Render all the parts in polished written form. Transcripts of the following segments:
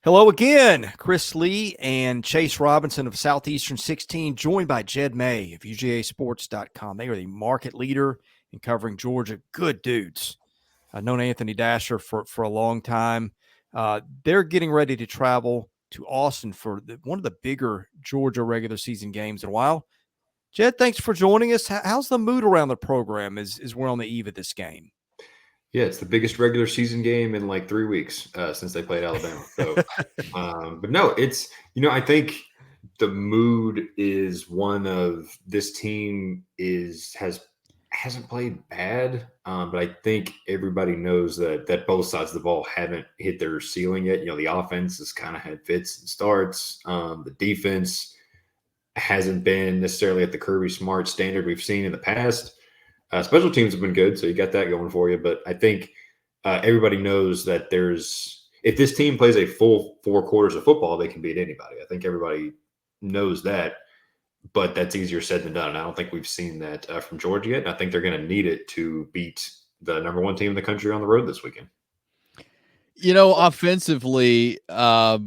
Hello again, Chris Lee and Chase Robinson of Southeastern 16, joined by Jed May of UGAsports.com. They are the market leader in covering Georgia. Good dudes. I've known Anthony Dasher for a long time. They're getting ready to travel to Austin for one of the bigger Georgia regular season games in a while. Jed, thanks for joining us. How's the mood around the program as we're on the eve of this game? Yeah, it's the biggest regular season game in like 3 weeks since they played Alabama. So, but no, I think the mood is one of this team hasn't played bad, but I think everybody knows that both sides of the ball haven't hit their ceiling yet. The offense has kind of had fits and starts. The defense hasn't been necessarily at the Kirby Smart standard we've seen in the past. Special teams have been good, so you got that going for you. But I think everybody knows that if this team plays a full 4 quarters of football, they can beat anybody. I think everybody knows that, but that's easier said than done. And I don't think we've seen that from Georgia yet. And I think they're going to need it to beat the number 1 team in the country on the road this weekend. Offensively, I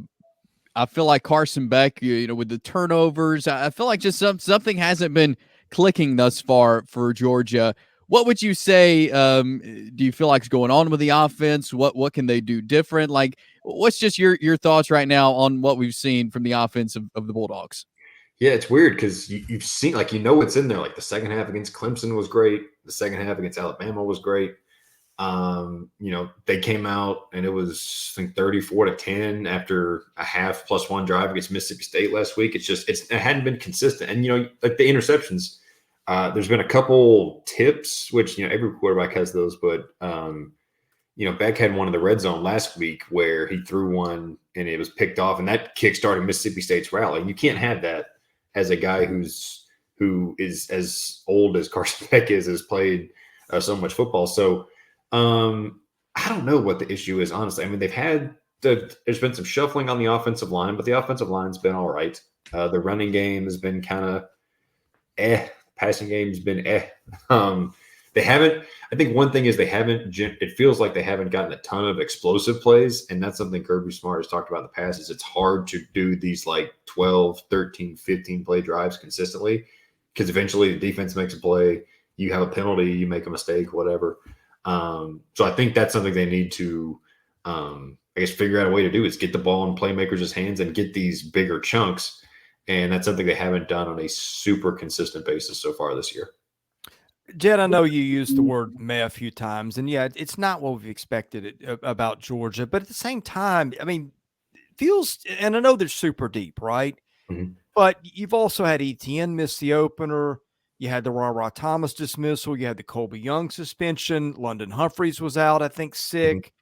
feel like Carson Beck, with the turnovers, I feel like just something hasn't been clicking thus far for Georgia. What would you say? Do you feel like is going on with the offense? What can they do different? Like, what's just your thoughts right now on what we've seen from the offense of the Bulldogs? Yeah, it's weird because you've seen, what's in there. Like the second half against Clemson was great. The second half against Alabama was great. They came out and it was, I think, 34-10 after a half plus 1 drive against Mississippi State last week. It hadn't been consistent. And, like the interceptions, there's been a couple tips, which, every quarterback has those, but, Beck had one in the red zone last week where he threw one and it was picked off, and that kickstarted Mississippi State's rally. You can't have that as a guy who is as old as Carson Beck has played so much football. So, I don't know what the issue is, honestly. I mean, there's been some shuffling on the offensive line, but the offensive line's been all right. The running game has been kind of Passing game's been They haven't. I think one thing is it feels like they haven't gotten a ton of explosive plays, and that's something Kirby Smart has talked about in the past. Is it's hard to do these like 12, 13, 15 play drives consistently because eventually the defense makes a play, you have a penalty, you make a mistake, whatever. So I think that's something they need to, figure out a way to do is get the ball in playmakers' hands and get these bigger chunks. And that's something they haven't done on a super consistent basis so far this year. Jed, I know you used the word "meh" a few times, and yeah, it's not what we've expected about Georgia. But at the same time, I mean, it feels, and I know they're super deep, right? Mm-hmm. But you've also had Etienne miss the opener. You had the Ra Thomas dismissal. You had the Colby Young suspension. London Humphrys was out, I think, sick.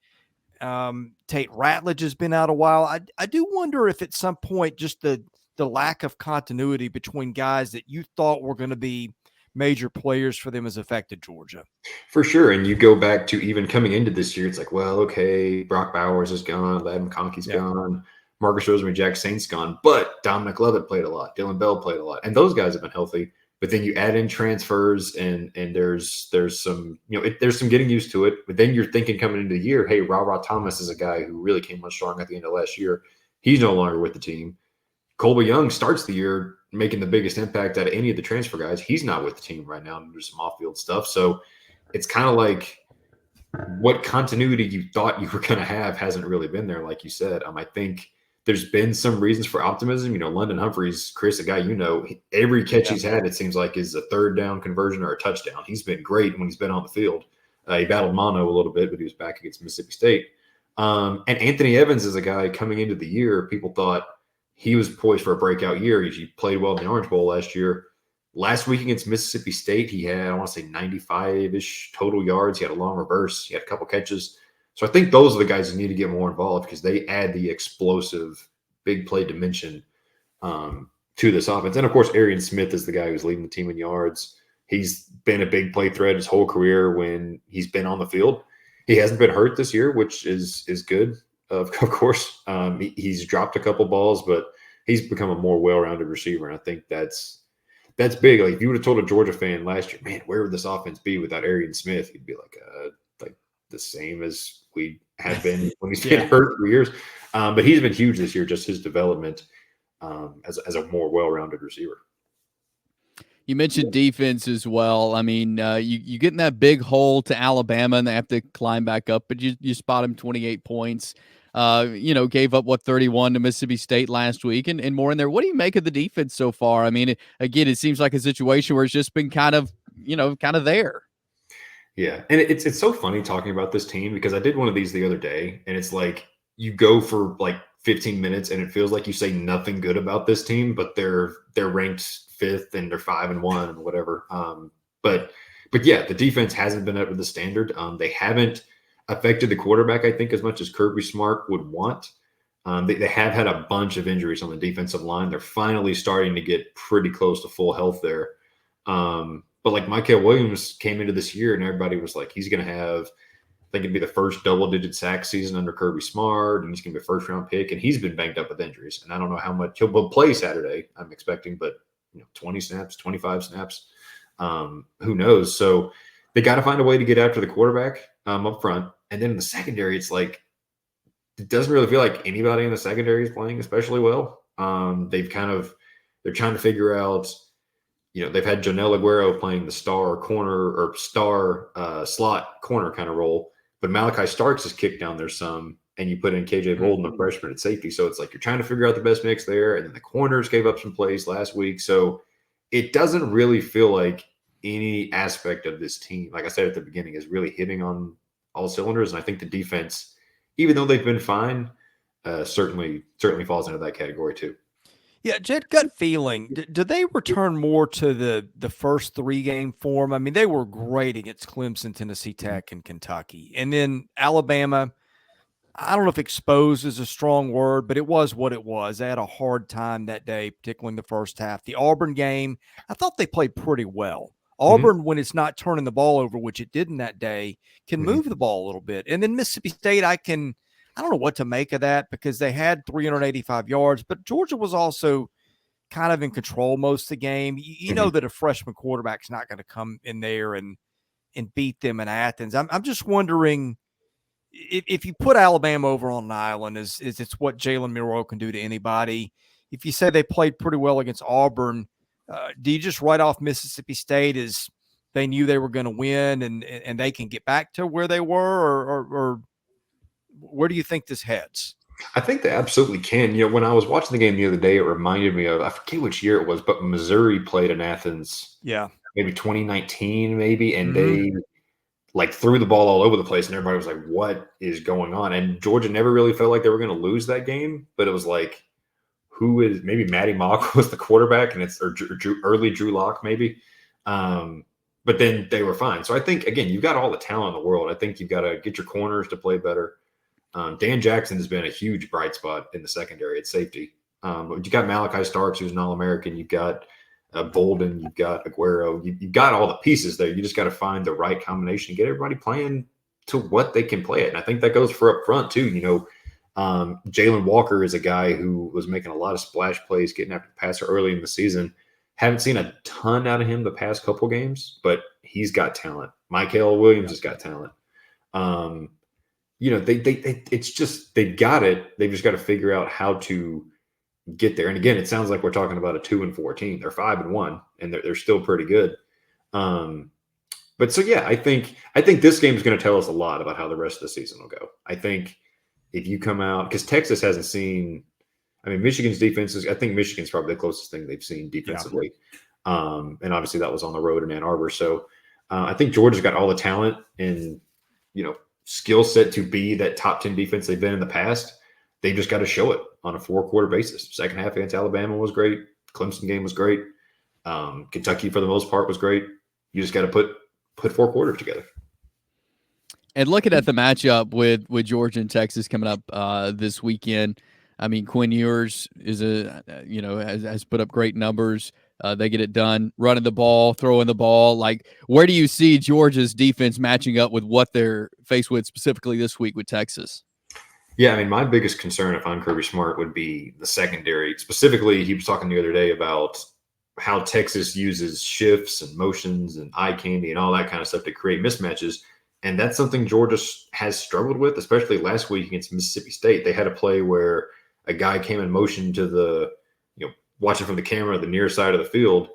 Tate Ratledge has been out a while. I do wonder if at some point just the lack of continuity between guys that you thought were going to be major players for them has affected Georgia. For sure. And you go back to even coming into this year, it's like, well, okay, Brock Bowers is gone. Ladd McConkey's gone. Marcus Rosemary-Jack Saint's gone. But Dominic Lovett played a lot. Dylan Bell played a lot. And those guys have been healthy. But then you add in transfers and there's some, there's some getting used to it. But then you're thinking coming into the year, hey, Ra Thomas is a guy who really came on strong at the end of last year. He's no longer with the team. Colby Young starts the year making the biggest impact out of any of the transfer guys. He's not with the team right now. There's some off-field stuff. So it's kind of like what continuity you thought you were going to have hasn't really been there, like you said. I think there's been some reasons for optimism. London Humphrys, Chris, a guy every catch he's had, it seems like, is a third down conversion or a touchdown. He's been great when he's been on the field. He battled mono a little bit, but he was back against Mississippi State. And Anthony Evans is a guy coming into the year, people thought he was poised for a breakout year. He played well in the Orange Bowl last year. Last week against Mississippi State, he had, I want to say, 95-ish total yards. He had a long reverse. He had a couple catches. So I think those are the guys who need to get more involved because they add the explosive big play dimension to this offense. And, of course, Arian Smith is the guy who's leading the team in yards. He's been a big play threat his whole career when he's been on the field. He hasn't been hurt this year, which is good. Of course, he's dropped a couple balls, but he's become a more well-rounded receiver, and I think that's big. Like if you would have told a Georgia fan last year, man, where would this offense be without Arian Smith? He'd be like the same as we had been when he's been hurt for years. But he's been huge this year, just his development as a more well-rounded receiver. You mentioned defense as well. I mean, you get in that big hole to Alabama and they have to climb back up, but you spot him 28 points. Gave up 31 to Mississippi State last week and more in there. What do you make of the defense so far? I mean, again, it seems like a situation where it's just been kind of there. Yeah. And it's so funny talking about this team because I did one of these the other day and it's like you go for like 15 minutes and it feels like you say nothing good about this team, but they're ranked 5th and they're 5-1 and whatever. But yeah, the defense hasn't been up to the standard. They haven't affected the quarterback, I think, as much as Kirby Smart would want. They have had a bunch of injuries on the defensive line. They're finally starting to get pretty close to full health there. But like Michael Williams came into this year and everybody was like, he's going to have, I think it'd be the first double-digit sack season under Kirby Smart, and he's going to be a first-round pick. And he's been banged up with injuries. And I don't know how much he'll play Saturday, I'm expecting, but 20 snaps, 25 snaps, who knows? So they got to find a way to get after the quarterback up front. And then in the secondary, it's like, it doesn't really feel like anybody in the secondary is playing especially well. They're trying to figure out, they've had Jonell Aguero playing the star corner or star slot corner kind of role, but Malachi Starks is kicked down there some, and you put in KJ Bolden, the freshman at safety. So it's like you're trying to figure out the best mix there. And then the corners gave up some plays last week. So it doesn't really feel like any aspect of this team, like I said at the beginning, is really hitting on all cylinders. And I think the defense, even though they've been fine, certainly falls into that category too. Yeah, Jed, gut feeling, do they return more to the first 3-game form? I mean, they were great against Clemson, Tennessee Tech, and Kentucky. And then Alabama, I don't know if exposed is a strong word, but it was what it was. They had a hard time that day, particularly in the first half. The Auburn game, I thought they played pretty well. Auburn, when it's not turning the ball over, which it didn't that day, can move the ball a little bit. And then Mississippi State, I don't know what to make of that because they had 385 yards, but Georgia was also kind of in control most of the game. You know that a freshman quarterback's not going to come in there and beat them in Athens. I'm just wondering if you put Alabama over on an island, is it's what Jalen Milroe can do to anybody. If you say they played pretty well against Auburn, do you just write off Mississippi State as they knew they were going to win and they can get back to where they were, or where do you think this heads? I think they absolutely can. When I was watching the game the other day, it reminded me of, I forget which year it was, but Missouri played in Athens. Yeah. Maybe 2019, maybe. And they threw the ball all over the place and everybody was like, what is going on? And Georgia never really felt like they were going to lose that game, but it was like, maybe Matty Mock was the quarterback and early Drew Lock maybe. But then they were fine. So I think, again, you've got all the talent in the world. I think you've got to get your corners to play better. Dan Jackson has been a huge bright spot in the secondary at safety. But you got Malachi Starks, who's an All-American. You've got Bolden. You've got Aguero. You've got all the pieces there. You just got to find the right combination, get everybody playing to what they can play at. And I think that goes for up front too. Jalen Walker is a guy who was making a lot of splash plays, getting after the passer early in the season. Haven't seen a ton out of him the past couple games, but he's got talent. Michael Williams has got talent. It's just, they've got it. They've just got to figure out how to get there. And again, it sounds like we're talking about a 2-4 team. They're 5-1 and they're still pretty good. But so, yeah, I think this game is going to tell us a lot about how the rest of the season will go. I think if you come out, because Texas hasn't seen, Michigan's defense I think Michigan's probably the closest thing they've seen defensively. Yeah. And obviously that was on the road in Ann Arbor. So I think Georgia's got all the talent and, skill set to be that top 10 defense they've been in the past. They've just got to show it on a 4-quarter basis. Second half against Alabama was great. Clemson game was great. Kentucky, for the most part, was great. You just got to put 4 quarters together. And looking at the matchup with Georgia and Texas coming up this weekend, Quinn Ewers is has put up great numbers. They get it done, running the ball, throwing the ball. Like, where do you see Georgia's defense matching up with what they're faced with specifically this week with Texas? Yeah, my biggest concern if I'm Kirby Smart would be the secondary. Specifically, he was talking the other day about how Texas uses shifts and motions and eye candy and all that kind of stuff to create mismatches. And that's something Georgia has struggled with, especially last week against Mississippi State. They had a play where a guy came in motion to the, watching from the camera, the near side of the field.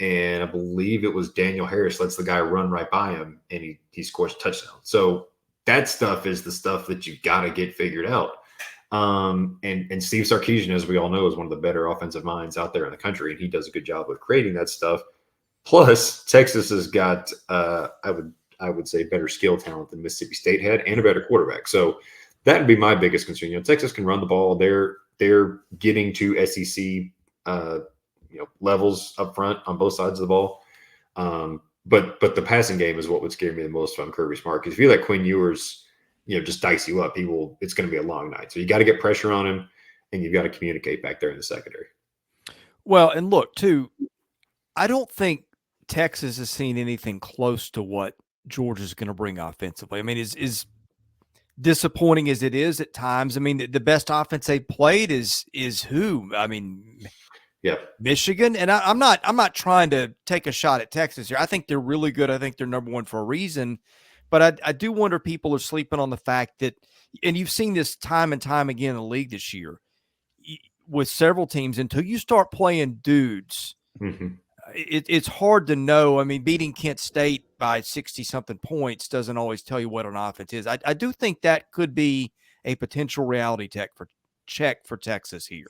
And I believe it was Daniel Harris lets the guy run right by him, and he scores a touchdown. So that stuff is the stuff that you got to get figured out. And Steve Sarkisian, as we all know, is one of the better offensive minds out there in the country, and he does a good job of creating that stuff. Plus, Texas has got, I would say, better skill talent than Mississippi State had, and a better quarterback. So that would be my biggest concern. Texas can run the ball. They're getting to SEC, levels up front on both sides of the ball. But the passing game is what would scare me the most if I'm Kirby Smart. Because if you let Quinn Ewers, just dice you up, it's going to be a long night. So you got to get pressure on him, and you've got to communicate back there in the secondary. Well, and look, too, I don't think Texas has seen anything close to what Georgia's going to bring offensively. I mean, is disappointing as it is at times. I mean, the best offense they played is who? I mean, yeah, Michigan. And I'm not trying to take a shot at Texas here. I think they're really good. I think they're number one for a reason. But I do wonder if people are sleeping on the fact that, and you've seen this time and time again in the league this year with several teams, until you start playing dudes, it's hard to know. I mean, beating Kent State by 60-something points doesn't always tell you what an offense is. I do think that could be a potential reality check for Texas here.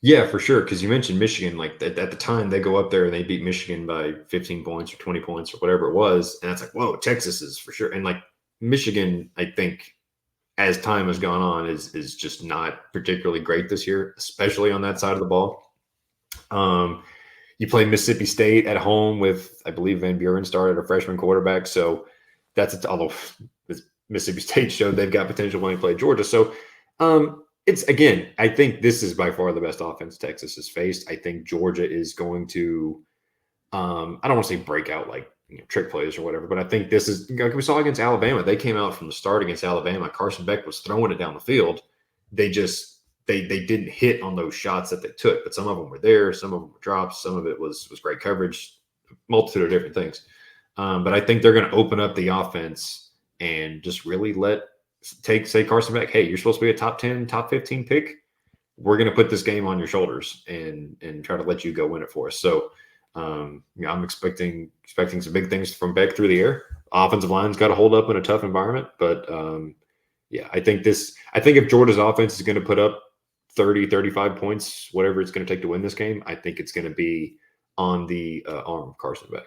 Yeah, for sure. Because you mentioned Michigan, like at the time they go up there and they beat Michigan by 15 points or 20 points or whatever it was. And that's like, whoa, Texas is for sure. And like Michigan, I think as time has gone on is just not particularly great this year, especially on that side of the ball. You play Mississippi State at home with, I believe Van Buren started a freshman quarterback. So although Mississippi State showed they've got potential when they play Georgia. So, it's, again, I think this is by far the best offense Texas has faced. I think Georgia is going to, I don't want to say break out like trick plays or whatever, but I think this is, like we saw against Alabama. They came out from the start against Alabama. Carson Beck was throwing it down the field. They didn't hit on those shots that they took, but some of them were there. Some of them were drops. Some of it was great coverage, multitude of different things. But I think they're going to open up the offense and just really say Carson Beck, hey, you're supposed to be a top 10, top 15 pick. We're going to put this game on your shoulders and try to let you go win it for us. So I'm expecting some big things from Beck through the air. Offensive line's got to hold up in a tough environment. But I think if Georgia's offense is going to put up 30, 35 points, whatever it's going to take to win this game, I think it's going to be on the arm of Carson Beck.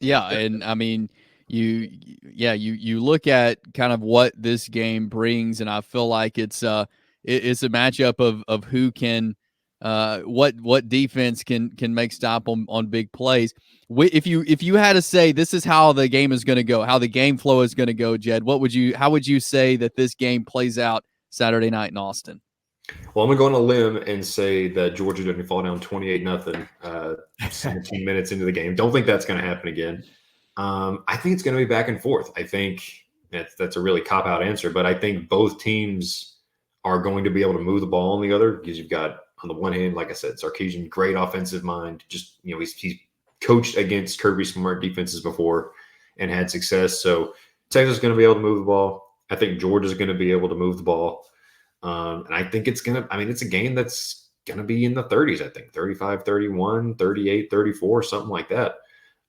Yeah. And I mean, you look at kind of what this game brings, and I feel like it's a matchup of who can what defense can make stop on big plays. If you had to say this is how the game is going to go, how the game flow is going to go, Jed, how would you say that this game plays out Saturday night in Austin? Well, I'm going to go on a limb and say that Georgia doesn't fall down 28-0 17 minutes into the game. Don't think that's going to happen again. I think it's going to be back and forth. I think that's a really cop-out answer, but I think both teams are going to be able to move the ball on the other, because you've got, on the one hand, like I said, Sarkisian, great offensive mind. Just, he's coached against Kirby Smart defenses before and had success. So Texas is going to be able to move the ball. I think Georgia's going to be able to move the ball. And I think it's a game that's going to be in the 30s, I think 35-31, 38-34, something like that.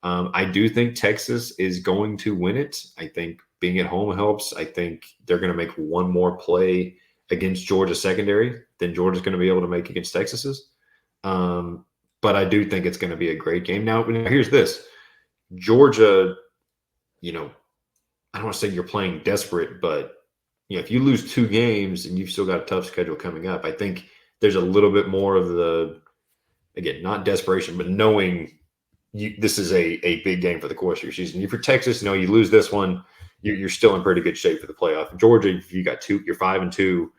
I do think Texas is going to win it. I think being at home helps. I think they're going to make one more play against Georgia's secondary than Georgia's going to be able to make against Texas's. But I do think it's going to be a great game. Now here's this. Georgia, I don't want to say you're playing desperate, but if you lose 2 games and you've still got a tough schedule coming up, I think there's a little bit more of the, again, not desperation, but knowing this is a big game for the course of your season. For Texas, you lose this one, you're still in pretty good shape for the playoff. Georgia, if you got 2, you're 5-2,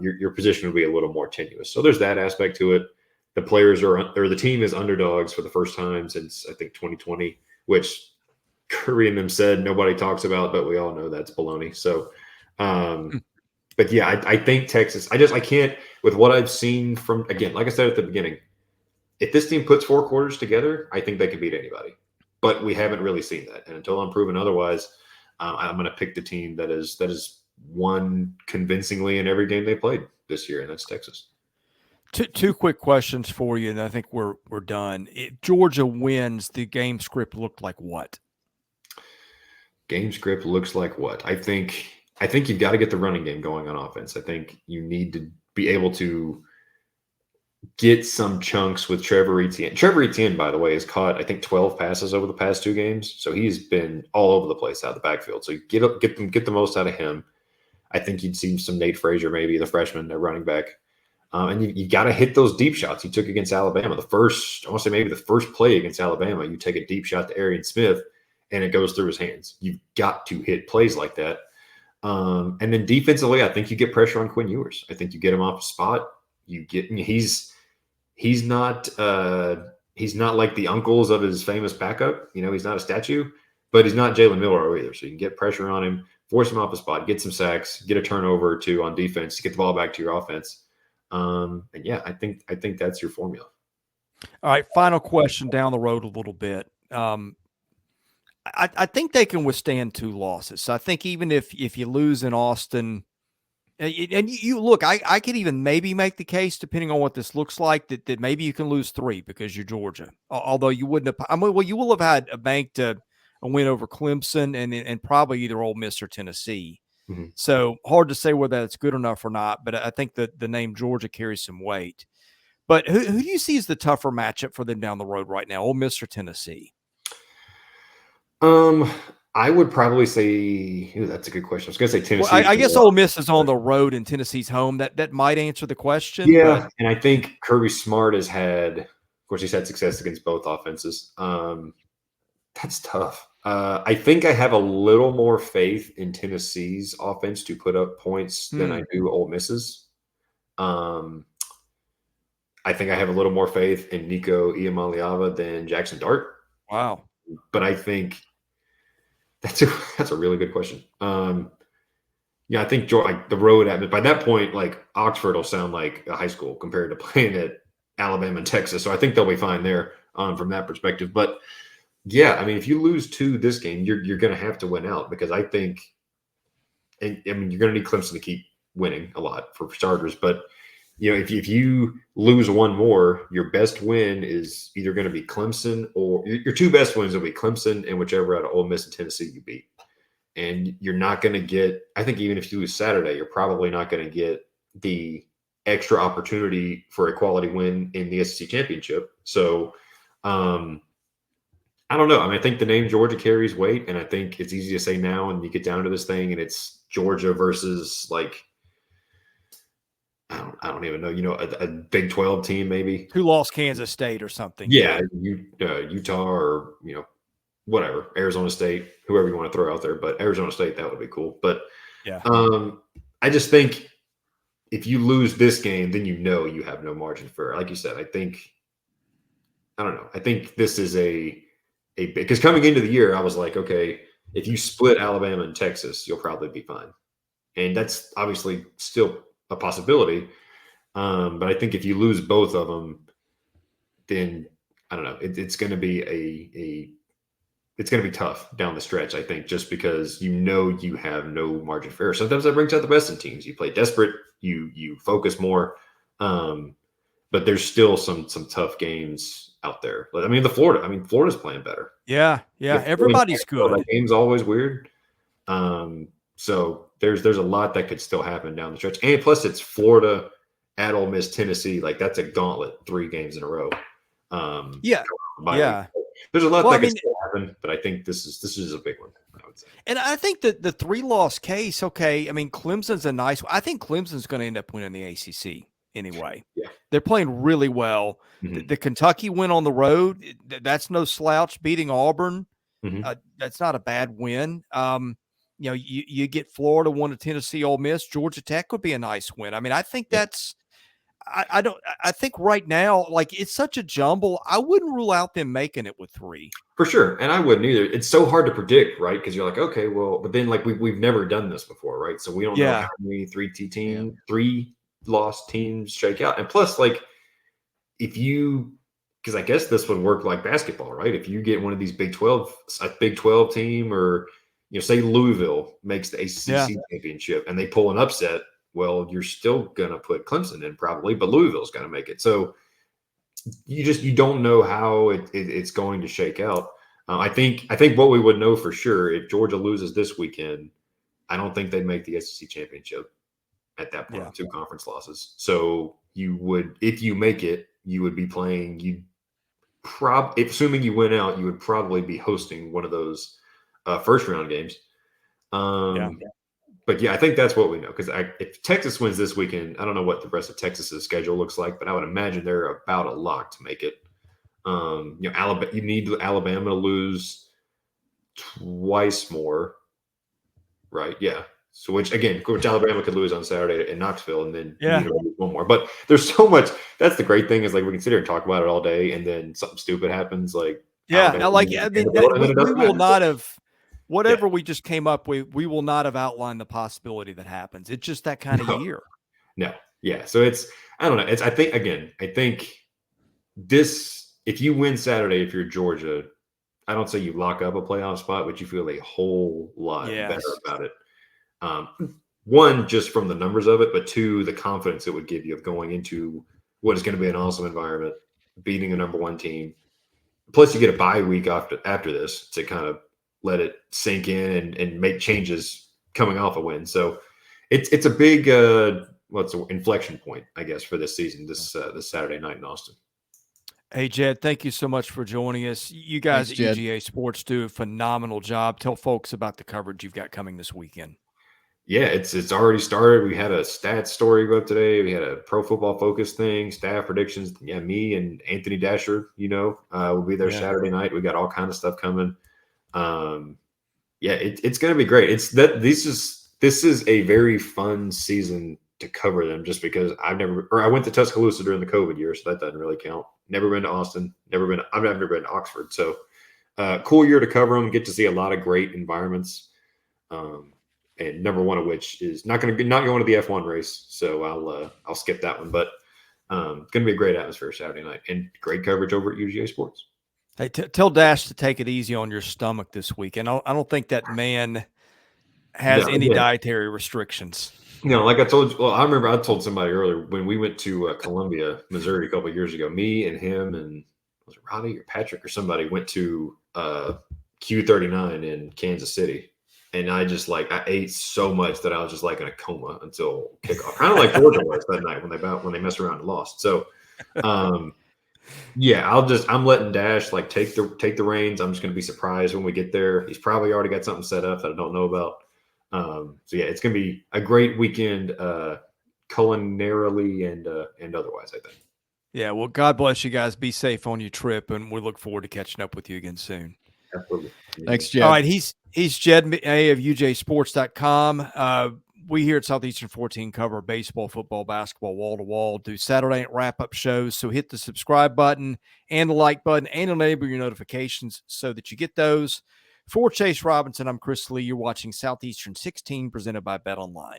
your position will be a little more tenuous. So there's that aspect to it. The players the team is underdogs for the first time since I think 2020, which Curry and them said nobody talks about, but we all know that's baloney. So, but yeah, I think Texas. I can't, with what I've seen from, again, like I said at the beginning, if this team puts 4 quarters together, I think they can beat anybody. but we haven't really seen that. And until I'm proven otherwise, I'm going to pick the team that is won convincingly in every game they played this year, and that's Texas. Two quick questions for you, and I think we're done. If Georgia wins, the game script looked like what? Game script looks like what? I think you've got to get the running game going on offense. I think you need to be able to get some chunks with Trevor Etienne. Trevor Etienne, by the way, has caught, I think, 12 passes over the past 2 games. So he's been all over the place out of the backfield. So you get the most out of him. I think you'd see some Nate Frazier, maybe the freshman at running back. And you got to hit those deep shots he took against Alabama. I want to say maybe the first play against Alabama, you take a deep shot to Arian Smith and it goes through his hands. You've got to hit plays like that. And then defensively, I think you get pressure on Quinn Ewers. I think you get him off the spot. He's not like the uncles of his famous backup. He's not a statue, but he's not Jalen Milroe either. So you can get pressure on him, force him off the spot, get some sacks, get a turnover or 2 on defense to get the ball back to your offense. And yeah, I think that's your formula. All right. Final question down the road a little bit. I think they can withstand 2 losses. So I think even if you lose in Austin, and you look, I could even maybe make the case, depending on what this looks like, that maybe you can lose 3 because you're Georgia. Although you wouldn't have, you will have had a banked a win over Clemson and probably either Ole Miss or Tennessee. Mm-hmm. So hard to say whether that's good enough or not. But I think that the name Georgia carries some weight. But who do you see as the tougher matchup for them down the road right now, Ole Miss or Tennessee? I would probably say that's a good question. I was going to say Tennessee. Well, I guess Ole Miss is on the road and Tennessee's home. That might answer the question. Yeah, but... and I think Kirby Smart has had, of course, he's had success against both offenses. That's tough. I think I have a little more faith in Tennessee's offense to put up points than I do Ole Miss's. I think I have a little more faith in Nico Iamaleava than Jackson Dart. Wow. But I think that's a really good question. I think the road by that point, like Oxford will sound like a high school compared to playing at Alabama and Texas. So I think they'll be fine there from that perspective. But yeah, I mean, if you lose 2 this game, you're going to have to win out because I think, you're going to need Clemson to keep winning a lot for starters. But if you lose 1 more, your best win is either going to be Clemson or your 2 best wins will be Clemson and whichever out of Ole Miss and Tennessee you beat. And you're not going to get, I think even if you lose Saturday, you're probably not going to get the extra opportunity for a quality win in the SEC championship. So I don't know. I think the name Georgia carries weight, and I think it's easy to say now and you get down to this thing and it's Georgia versus like, I don't even know, a Big 12 team maybe. Who lost Kansas State or something. Yeah, Utah or, whatever, Arizona State, whoever you want to throw out there. But Arizona State, that would be cool. But yeah, I just think if you lose this game, then you have no margin for, like you said, I don't know. I think this is because coming into the year, I was like, okay, if you split Alabama and Texas, you'll probably be fine. And that's obviously still a possibility. But I think if you lose both of them, then I don't know. It's going to be it's going to be tough down the stretch, I think, just because you have no margin for error. Sometimes that brings out the best in teams. You play desperate, you focus more. But there's still some tough games out there. But Florida's playing better. Yeah. Everybody's good. That game's always weird. So there's a lot that could still happen down the stretch. And plus it's Florida at Ole Miss, Tennessee. Like that's a gauntlet, 3 games in a row. Yeah. There's a lot that could still happen, but I think this is a big one, I would say. And I think that the 3-loss case, okay, Clemson's a nice one. I think Clemson's going to end up winning the ACC anyway. Yeah. They're playing really well. Mm-hmm. The Kentucky win on the road, that's no slouch. Beating Auburn, that's not a bad win. You get Florida, 1 to Tennessee, Ole Miss, Georgia Tech would be a nice win. I think that's I think right now, like it's such a jumble. I wouldn't rule out them making it with 3. For sure. And I wouldn't either. It's so hard to predict, right? Because you're like, okay, well, but then like we've never done this before, right? So we don't know how many 3-loss teams shake out. And plus, like, because because I guess this would work like basketball, right? If you get one of these Big 12, a Big 12 team, or say Louisville makes the ACC championship and they pull an upset, well, you're still gonna put Clemson in probably, but Louisville's gonna make it. So you don't know how it's going to shake out. I think what we would know for sure, if Georgia loses this weekend, I don't think they'd make the SEC championship at that point. 2 conference losses. So you would, if you make it, you would be playing. Assuming you win out, you would probably be hosting one of those first round games. But I think that's what we know, because if Texas wins this weekend, I don't know what the rest of Texas's schedule looks like, but I would imagine they're about a lock to make it. Alabama, you need Alabama to lose twice more, right? Yeah. So which Alabama could lose on Saturday in Knoxville, and then you need to lose one more. But there's so much. That's the great thing, is like we can sit here and talk about it all day, and then something stupid happens. Like we will not have. Whatever we just came up with, we will not have outlined the possibility that happens. It's just that kind of year. No. Yeah. So I don't know. I think this, if you win Saturday, if you're Georgia, I don't say you lock up a playoff spot, but you feel a whole lot better about it. One, just from the numbers of it, but 2, the confidence it would give you of going into what is going to be an awesome environment, beating a number 1 team. Plus you get a bye week after this to kind of let it sink in and make changes coming off a win. So it's a big inflection point, I guess, for this season, this Saturday night in Austin. Hey, Jed, thank you so much for joining us. You guys at UGA Sports do a phenomenal job. Tell folks about the coverage you've got coming this weekend. Yeah, it's already started. We had a stats story go up today. We had a Pro Football Focus thing, staff predictions. Yeah, me and Anthony Dasher, will be there Saturday night. We got all kinds of stuff coming. It's going to be great. This is a very fun season to cover them, just because I went to Tuscaloosa during the COVID year, so that doesn't really count. Never been to Austin, I've never been to Oxford. So cool year to cover them, get to see a lot of great environments. And number 1 of which is not going to the F1 race. So I'll skip that one, but going to be a great atmosphere Saturday night, and great coverage over at UGA Sports. Hey, tell Dash to take it easy on your stomach this week. And I don't think that man has any dietary restrictions. Like I told you, I remember I told somebody earlier when we went to Columbia, Missouri a couple of years ago, me and him and was it Roddy or Patrick or somebody went to Q39 in Kansas City. And I ate so much that I was just like in a coma until kickoff. Kind of like Georgia was that night when they messed around and lost. So, I'm letting Dash take the reins. I'm just going to be surprised when we get there. He's probably already got something set up that I don't know about. It's going to be a great weekend, culinarily and otherwise, I think. Yeah. Well, God bless you guys. Be safe on your trip, and we look forward to catching up with you again soon. Absolutely. Thanks, Jed. All right. He's Jed May of UJSports.com. We here at Southeastern 14 cover baseball, football, basketball, wall to wall, do Saturday night wrap-up shows. So hit the subscribe button and the like button and enable your notifications so that you get those. For Chase Robinson, I'm Chris Lee. You're watching Southeastern 16 presented by BetOnline.